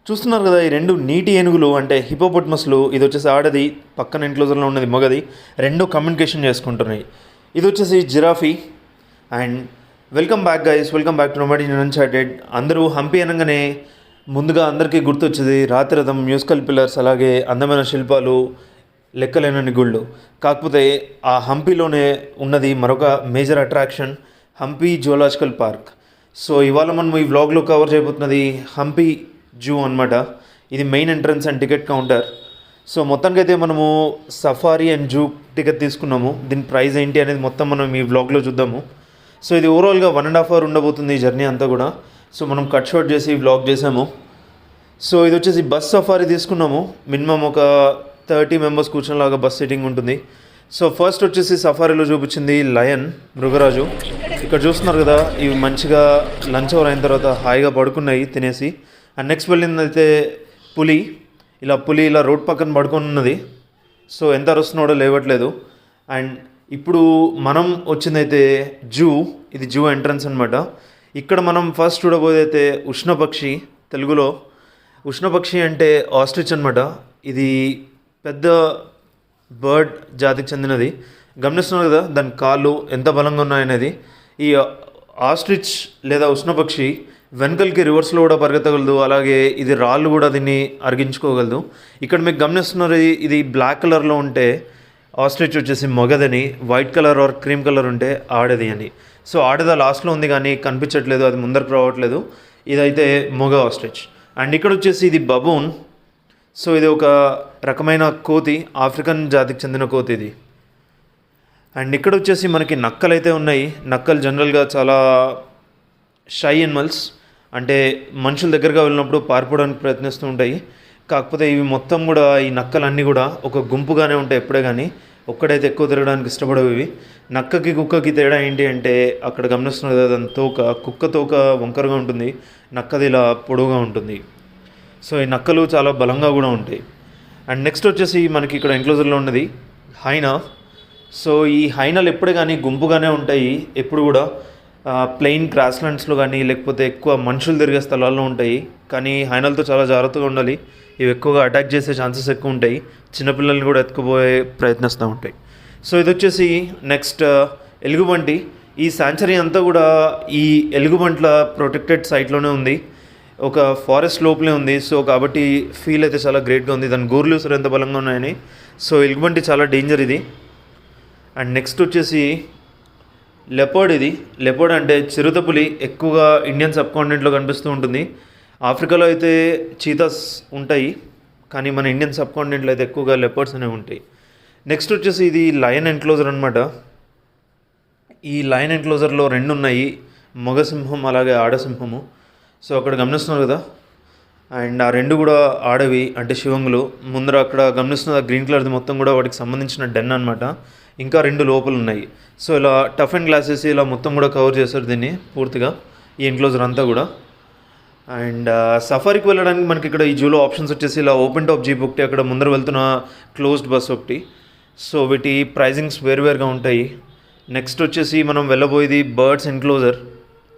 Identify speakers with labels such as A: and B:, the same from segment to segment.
A: చూస్తున్నారు కదా, ఈ రెండు నీటి ఏనుగులు అంటే హిపోపొటమస్లు. ఇది వచ్చేసి ఆడది, పక్కన ఎన్క్లోజర్లో ఉన్నది మగది. రెండు కమ్యూనికేషన్ చేసుకుంటున్నాయి. ఇది వచ్చేసి giraffe. And welcome back guys, welcome back to nomad in Uncharted. అందరూ హంపి అనగానే ముందుగా అందరికీ గుర్తొచ్చేది రాతిరథం, మ్యూజికల్ పిల్లర్స్, అలాగే అందమైన శిల్పాలు, లెక్కలేనన్ని గుళ్ళు. కాకపోతే ఆ హంపిలోనే ఉన్నది మరొక major attraction, Hampi zoological park. So ఇవాళ మనం ఈ వ్లాగ్లో కవర్ చేయబోతున్నది హంపి జూ అనమాట. ఇది main entrance and ticket counter. So మొత్తానికైతే మనము సఫారీ అండ్ జూ టికెట్ తీసుకున్నాము. దీని ప్రైస్ ఏంటి అనేది మొత్తం మనం ఈ వ్లాగ్లో చూద్దాము. సో ఇది ఓవరాల్గా 1.5 hour ఉండబోతుంది ఈ జర్నీ అంతా కూడా. సో మనం కట్ షాట్ చేసి వ్లాగ్ చేసాము. సో ఇది వచ్చేసి బస్ సఫారీ తీసుకున్నాము. మినిమం ఒక 30 members కూర్చునేలాగా బస్ సీటింగ్ ఉంటుంది. సో ఫస్ట్ వచ్చేసి సఫారీలో చూపించింది లయన్, మృగరాజు. ఇక్కడ చూస్తున్నారు కదా, ఇవి మంచిగా లంచ్ అవర్ అయిన తర్వాత హాయిగా పడుకున్నాయి తినేసి. అండ్ నెక్స్ట్ వెళ్ళిందైతే పులి. పులి ఇలా రోడ్ పక్కన పడుకొని ఉన్నది. సో ఎంత అరుస్తున్నాడో లేవట్లేదు. అండ్ ఇప్పుడు మనం వచ్చిందైతే జూ. ఇది జూ ఎంట్రన్స్ అనమాట. ఇక్కడ మనం ఫస్ట్ చూడబోదైతే ఉష్ణపక్షి. తెలుగులో ఉష్ణపక్షి అంటే ఆస్ట్రిచ్ అనమాట. ఇది పెద్ద బర్డ్ జాతికి చెందినది. గమనిస్తున్నారు కదా దాని కాళ్ళు ఎంత బలంగా ఉన్నాయనేది. ఈ ఆస్ట్రిచ్ లేదా ఉష్ణపక్షి వెనకలకి రివర్స్లో కూడా పరిగెత్తగలదు. అలాగే ఇది రాళ్ళు కూడా దీన్ని అరిగించుకోగలదు. ఇక్కడ మీకు గమనిస్తున్నారు, ఇది బ్లాక్ కలర్లో ఉంటే ఆస్ట్రిచ్ వచ్చేసి మగదని, white colour or cream colour ఉంటే ఆడది అని. సో ఆడద లాస్ట్లో ఉంది కానీ కనిపించట్లేదు, అది ముందరకు రావట్లేదు. ఇదైతే మగ ఆస్ట్రిచ్. అండ్ ఇక్కడ వచ్చేసి ఇది బబూన్. సో ఇది ఒక రకమైన కోతి, ఆఫ్రికన్ జాతికి చెందిన కోతి ఇది. అండ్ ఇక్కడ వచ్చేసి మనకి నక్కలు అయితే ఉన్నాయి. నక్కలు జనరల్గా చాలా షై ఎనిమల్స్, అంటే మనుషుల దగ్గరగా వెళ్ళినప్పుడు పారిపోవడానికి ప్రయత్నిస్తూ ఉంటాయి. కాకపోతే ఇవి మొత్తం కూడా, ఈ నక్కలన్నీ కూడా ఒక గుంపుగానే ఉంటాయి ఎప్పుడే, కానీ ఒక్కడైతే ఎక్కువ తిరగడానికి ఇష్టపడవు ఇవి. నక్కకి కుక్కకి తేడా ఏంటి అంటే, అక్కడ గమనిస్తున్నది కదా దాని తోక, కుక్క తోక వంకరగా ఉంటుంది, నక్కది ఇలా పొడవుగా ఉంటుంది. సో ఈ నక్కలు చాలా బలంగా కూడా ఉంటాయి. అండ్ నెక్స్ట్ వచ్చేసి మనకి ఇక్కడ ఎన్క్లోజర్లో ఉన్నది హైనా. సో ఈ హైనాలు ఎప్పుడే కానీ గుంపుగానే ఉంటాయి ఎప్పుడు కూడా. ప్లెయిన్ గ్రాస్లాండ్స్లో కానీ లేకపోతే ఎక్కువ మనుషులు తిరిగే స్థలాల్లో ఉంటాయి. కానీ హైనాలతో చాలా జాగ్రత్తగా ఉండాలి. ఇవి ఎక్కువగా అటాక్ చేసే ఛాన్సెస్ ఎక్కువ ఉంటాయి. చిన్నపిల్లల్ని కూడా ఎత్తుకుపోయే ప్రయత్నిస్తూ ఉంటాయి. సో ఇది వచ్చేసి నెక్స్ట్ ఎలుగుబంటి. ఈ శాంచరీ అంతా కూడా ఈ ఎలుగుబంట్ల ప్రొటెక్టెడ్ సైట్లోనే ఉంది, ఒక ఫారెస్ట్ లోపలే ఉంది. సో కాబట్టి ఫీల్ అయితే చాలా గ్రేట్గా ఉంది. దాని గోర్లు సరే ఎంత బలంగా ఉన్నాయని. సో ఎలుగుబంటి చాలా డేంజర్ ఇది. అండ్ నెక్స్ట్ వచ్చేసి లెపర్డ్. ఇది లెపర్డ్ అంటే చిరుతపులి. ఎక్కువగా ఇండియన్ సబ్ కాంటినెంట్లో కనిపిస్తూ ఉంటుంది. ఆఫ్రికాలో అయితే చీతాస్ ఉంటాయి, కానీ మన ఇండియన్ సబ్ కాంటినెంట్లో అయితే ఎక్కువగా లెపర్డ్స్ అనేవి ఉంటాయి. నెక్స్ట్ వచ్చేసి ఇది లయన్ ఎన్క్లోజర్ అనమాట. ఈ లయన్ ఎన్క్లోజర్లో 2 ఉన్నాయి, మగ సింహం అలాగే ఆడసింహము. సో అక్కడ గమనిస్తున్నారు కదా, అండ్ ఆ 2 కూడా ఆడవి, అంటే శివంగులు. ముందర అక్కడ గమనిస్తున్న గ్రీన్ కలర్ది మొత్తం కూడా వాటికి సంబంధించిన డెన్ అనమాట. ఇంకా 2 లోపల ఉన్నాయి. సో ఇలా టఫ్ అండ్ గ్లాసెస్ ఇలా మొత్తం కూడా కవర్ చేస్తారు దీన్ని పూర్తిగా, ఈ ఎన్క్లోజర్ అంతా కూడా. అండ్ సఫారీకి వెళ్ళడానికి మనకి ఇక్కడ ఈ జూలో ఆప్షన్స్ వచ్చేసి ఇలా ఓపెన్ టాప్ జీప్ ఒకటి, అక్కడ ముందర వెళ్తున్న క్లోజ్డ్ బస్ ఒకటి. సో వీటి ప్రైజింగ్స్ వేరువేరుగా ఉంటాయి. నెక్స్ట్ వచ్చేసి మనం వెళ్ళబోయేది బర్డ్స్ ఎన్క్లోజర్,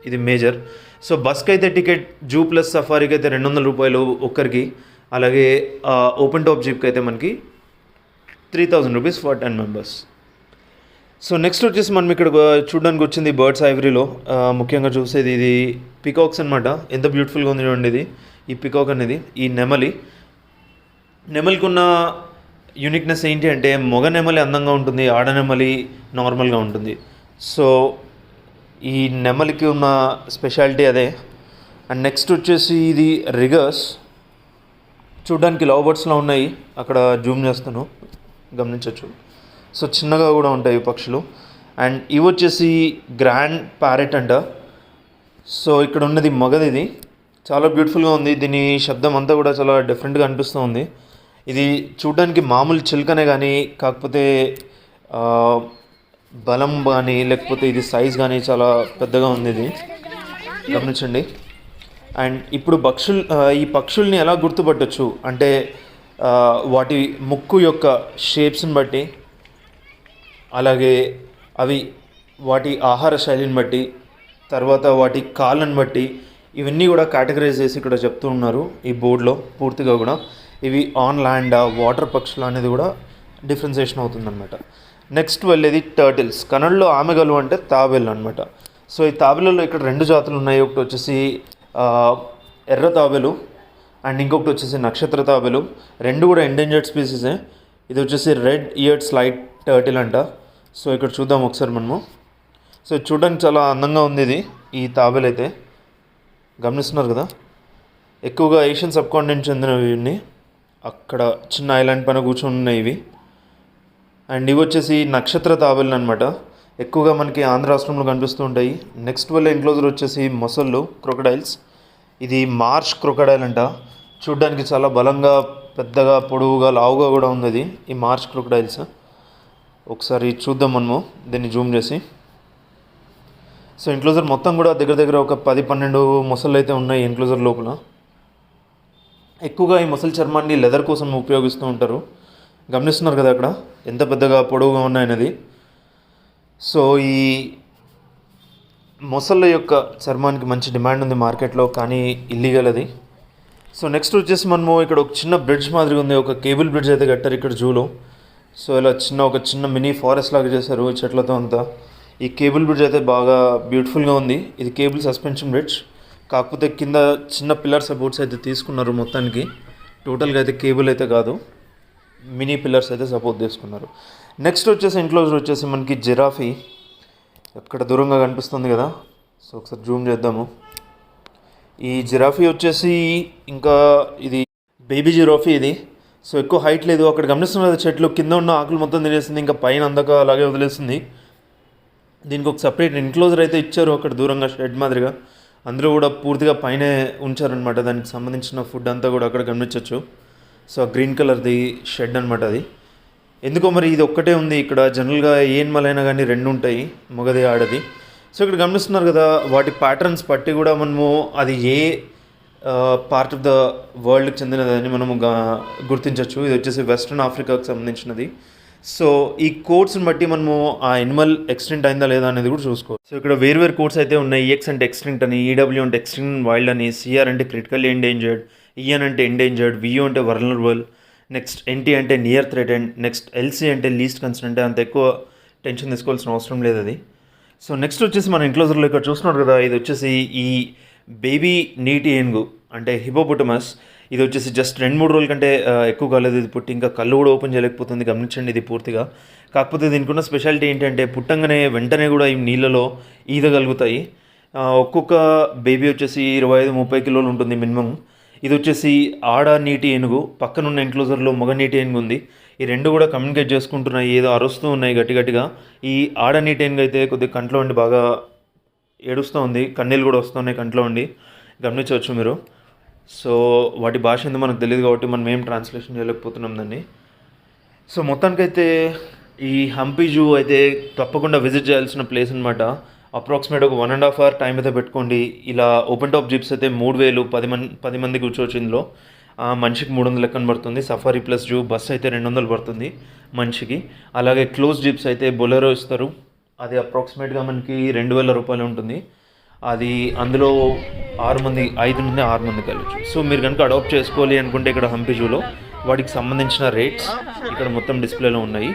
A: ఇది మేజర్. సో బస్కి అయితే టికెట్ జూ ప్లస్ సఫారీకి అయితే 200 రూపాయలు ఒక్కరికి. అలాగే ఓపెన్ టాప్ జీప్కి అయితే మనకి 3000 rupees for 10 members. So next వచ్చేసి మనం ఇక్కడ చూడడానికి వచ్చింది బర్డ్స్ ఐవరీలో ముఖ్యంగా చూసేది ఇది పికాక్స్ అనమాట. ఎంత బ్యూటిఫుల్గా ఉంది చూడండి ఇది. ఈ పికాక్ అనేది ఈ నెమలికి ఉన్న యూనిక్నెస్ ఏంటి అంటే, మగ నెమలి అందంగా ఉంటుంది, ఆడ నెమలి నార్మల్గా ఉంటుంది. సో ఈ నెమలికి ఉన్న స్పెషాలిటీ అదే. అండ్ నెక్స్ట్ వచ్చేసి ఇది రిగర్స్. చూడడానికి లవ్ బర్డ్స్లో ఉన్నాయి, అక్కడ జూమ్ చేస్తాను గమనించవచ్చు. సో చిన్నగా కూడా ఉంటాయి పక్షులు. అండ్ ఇవి వచ్చేసి గ్రాండ్ ప్యారెట్ అంట. సో ఇక్కడ ఉన్నది మగది. ఇది చాలా బ్యూటిఫుల్గా ఉంది. దీని శబ్దం అంతా కూడా చాలా డిఫరెంట్గా అనిపిస్తూ ఉంది. ఇది చూడడానికి మామూలు చిలుకనే కానీ, కాకపోతే బలం కానీ లేకపోతే ఇది సైజ్ కానీ చాలా పెద్దగా ఉంది ఇది, గమనించండి. అండ్ ఇప్పుడు ఈ పక్షుల్ని ఎలా గుర్తుపట్టచ్చు అంటే, వాటి ముక్కు యొక్క షేప్స్ని బట్టి, అలాగే అవి వాటి ఆహార శైలిని బట్టి, తర్వాత వాటి కాళ్ళను బట్టి ఇవన్నీ కూడా కేటగరైజ్ చేసి ఇక్కడ చెప్తూ ఉన్నారు ఈ బోర్డులో పూర్తిగా కూడా. ఇవి ఆన్ ల్యాండ్ వాటర్ పక్షులు అనేది కూడా డిఫరెన్సియేషన్ అవుతుందన్నమాట. నెక్స్ట్ వెళ్ళేది టర్టిల్స్. కన్నడలో ఆమెగలు అంటే తాబేలు అనమాట. సో ఈ తాబేలలో ఇక్కడ 2 జాతులు ఉన్నాయి. ఒకటి వచ్చేసి ఎర్ర తాబేలు అండ్ ఇంకొకటి వచ్చేసి నక్షత్ర తాబేలు. 2 కూడా ఎండేంజర్డ్ స్పీసీసే. ఇది వచ్చేసి రెడ్ ఇయర్డ్ స్లైట్ టర్టిల్ అంట. సో ఇక్కడ చూద్దాం ఒకసారి మనము. సో చూడడానికి చాలా అందంగా ఉంది ఇది. ఈ తాబేలు అయితే గమనిస్తున్నారు కదా, ఎక్కువగా ఏషియన్ సబ్ కాంటినెంట్ చెందినవి ఇవన్నీ. అక్కడ చిన్న ఐలాండ్ పైన కూర్చొని ఉన్నాయి ఇవి. అండ్ ఇవి వచ్చేసి నక్షత్ర తాబేలు అనమాట. ఎక్కువగా మనకి ఆంధ్ర రాష్ట్రంలో కనిపిస్తూ ఉంటాయి. నెక్స్ట్ వెళ్ళే ఎన్క్లోజర్ వచ్చేసి మొసళ్ళు, క్రొకడైల్స్. ఇది మార్ష్ క్రొకడైల్ అంట. చూడ్డానికి చాలా బలంగా, పెద్దగా, పొడవుగా, లావుగా కూడా ఉంది ఈ మార్ష్ క్రొకడైల్స్. ఒకసారి చూద్దాం మనము దీన్ని జూమ్ చేసి. సో ఎన్క్లోజర్ మొత్తం కూడా దగ్గర దగ్గర ఒక 10-12 మొసళ్ళు అయితే ఉన్నాయి ఎన్క్లోజర్ లోపల. ఎక్కువగా ఈ మొసలి చర్మాన్ని లెదర్ కోసం ఉపయోగిస్తూ ఉంటారు. గమనిస్తున్నారు కదా అక్కడ ఎంత పెద్దగా పొడవుగా ఉన్నాయనేది. సో ఈ మొసళ్ళ యొక్క చర్మానికి మంచి డిమాండ్ ఉంది మార్కెట్లో, కానీ ఇల్లీగల్ అది. సో నెక్స్ట్ వచ్చేసి మనము ఇక్కడ ఒక చిన్న బ్రిడ్జ్ మాదిరిగా ఉంది. ఒక కేబుల్ బ్రిడ్జ్ అయితే కట్టారు ఇక్కడ జూలో. సో ఇలా ఒక చిన్న మినీ ఫారెస్ట్ లాగా చేశారు చెట్లతో అంతా. ఈ కేబుల్ బ్రిడ్జ్ అయితే బాగా బ్యూటిఫుల్గా ఉంది. ఇది కేబుల్ సస్పెన్షన్ బ్రిడ్జ్, కాకపోతే కింద చిన్న పిల్లర్ సపోర్ట్స్ అయితే తీసుకున్నారు మొత్తానికి. టోటల్గా అయితే కేబుల్ అయితే కాదు, మినీ పిల్లర్స్ అయితే సపోర్ట్ తీసుకున్నారు. నెక్స్ట్ వచ్చేసి ఎన్క్లోజర్ వచ్చేసి మనకి జిరాఫీ. ఎక్కడ దూరంగా కనిపిస్తుంది కదా, సో ఒకసారి జూమ్ చేద్దాము. ఈ జిరాఫీ వచ్చేసి ఇంకా ఇది బేబీ జిరాఫీ ఇది. సో ఎక్కువ హైట్ లేదు. అక్కడ గమనిస్తున్న చెట్లు కింద ఉన్న ఆకులు మొత్తం తినేస్తుంది, ఇంకా పైన అందక అలాగే వదిలేస్తుంది. దీనికి ఒక సపరేట్ ఎన్క్లోజర్ అయితే ఇచ్చారు అక్కడ దూరంగా షెడ్ మాదిరిగా. అందులో కూడా పూర్తిగా పైనే ఉంచారనమాట. దానికి సంబంధించిన ఫుడ్ అంతా కూడా అక్కడ గమనించవచ్చు. సో గ్రీన్ కలర్ది షెడ్ అనమాట అది. ఎందుకో మరి ఇది ఒక్కటే ఉంది ఇక్కడ. జనరల్గా ఏ ఎనిమలైనా కానీ 2 ఉంటాయి, మగది ఆడది. సో ఇక్కడ గమనిస్తున్నారు కదా, వాటి ప్యాటర్న్స్ బట్టి కూడా మనము అది ఏ పార్ట్ ఆఫ్ ద వరల్డ్కి చెందినదని మనము గుర్తించవచ్చు. ఇది వచ్చేసి వెస్ట్రన్ ఆఫ్రికాకు సంబంధించినది. సో ఈ కోడ్స్ని బట్టి మనము ఆ ఎనిమల్ ఎక్స్టింక్ట్ అయిందా లేదా అనేది కూడా చూసుకోవచ్చు. సో ఇక్కడ వేరు కోడ్స్ అయితే ఉన్నాయి. EX అంటే ఎక్స్టింక్ట్ అని, EW అంటే ఎక్స్టింక్ట్ వైల్డ్ అని, CR అంటే క్రిటికల్లీ ఎండేంజర్డ్, EN అంటే ఎండేంజర్డ్, VO అంటే వల్నరబుల్, నెక్స్ట్ NT అంటే నియర్ థ్రెటెండ్, నెక్స్ట్ LC అంటే లీస్ట్ కన్సర్న్. అంటే అంత ఎక్కువ టెన్షన్ తీసుకోవాల్సిన అవసరం లేదు అది. సో నెక్స్ట్ వచ్చేసి మన ఎన్క్లోజర్లో ఇక్కడ చూస్తున్నారు కదా, ఇది వచ్చేసి ఈ బేబీ నీటి ఏనుగు అంటే హిపోపోటమస్. ఇది వచ్చేసి జస్ట్ 2-3 రోజుల కంటే ఎక్కువ కాలేదు ఇది పుట్టి. ఇంకా కళ్ళు కూడా ఓపెన్ చేయలేకపోతుంది, గమనించండి ఇది పూర్తిగా. కాకపోతే దీనికి ఉన్న స్పెషాలిటీ ఏంటంటే పుట్టంగానే వెంటనే కూడా ఈ నీళ్ళలో ఈదగలుగుతాయి. ఒక్కొక్క బేబీ వచ్చేసి 25-30 కిలోలు ఉంటుంది మినిమం. ఇది వచ్చేసి ఆడ నీటి ఏనుగు, పక్కనున్న ఎన్క్లోజర్లో మగ నీటి ఏనుగు ఉంది. ఈ 2 కూడా కమ్యూనికేట్ చేసుకుంటున్నాయి, ఏదో అరుస్తూ ఉన్నాయి గట్టిగా. ఈ ఆడ నీటి ఏనుగు అయితే కొద్దిగా కంట్లో ఉండి బాగా ఏడుస్తూ ఉంది, కన్నీళ్ళు కూడా వస్తున్నాయి కంట్లో ఉండి, గమనించవచ్చు మీరు. సో వాటి భాష ఏందో మనకు తెలియదు కాబట్టి మనం ఏం ట్రాన్స్లేషన్ చేయలేకపోతున్నాం దాన్ని. సో మొత్తానికైతే ఈ హంపీ జూ అయితే తప్పకుండా విజిట్ చేయాల్సిన ప్లేస్ అనమాట. అప్రాక్సిమేట్ ఒక 1.5 hour టైం అయితే పెట్టుకోండి. ఇలా ఓపెన్ టాప్ జీప్స్ అయితే 3000, 10 మంది కూర్చోవచ్చు ఇందులో. మనిషికి 300 లెక్కన పడుతుంది. సఫారీ ప్లస్ జూ బస్ అయితే 200 పడుతుంది మనిషికి. అలాగే క్లోజ్ జీప్స్ అయితే బొలెరో ఇస్తారు, అది అప్రాక్సిమేట్గా మనకి 2000 రూపాయలు ఉంటుంది. అది అందులో 5 నుండి 6 మంది వెళ్ళచ్చు. సో మీరు కనుక అడాప్ట్ చేసుకోవాలి అనుకుంటే ఇక్కడ హంపీ జూలో వాటికి సంబంధించిన రేట్స్ ఇక్కడ మొత్తం డిస్ప్లేలో ఉన్నాయి.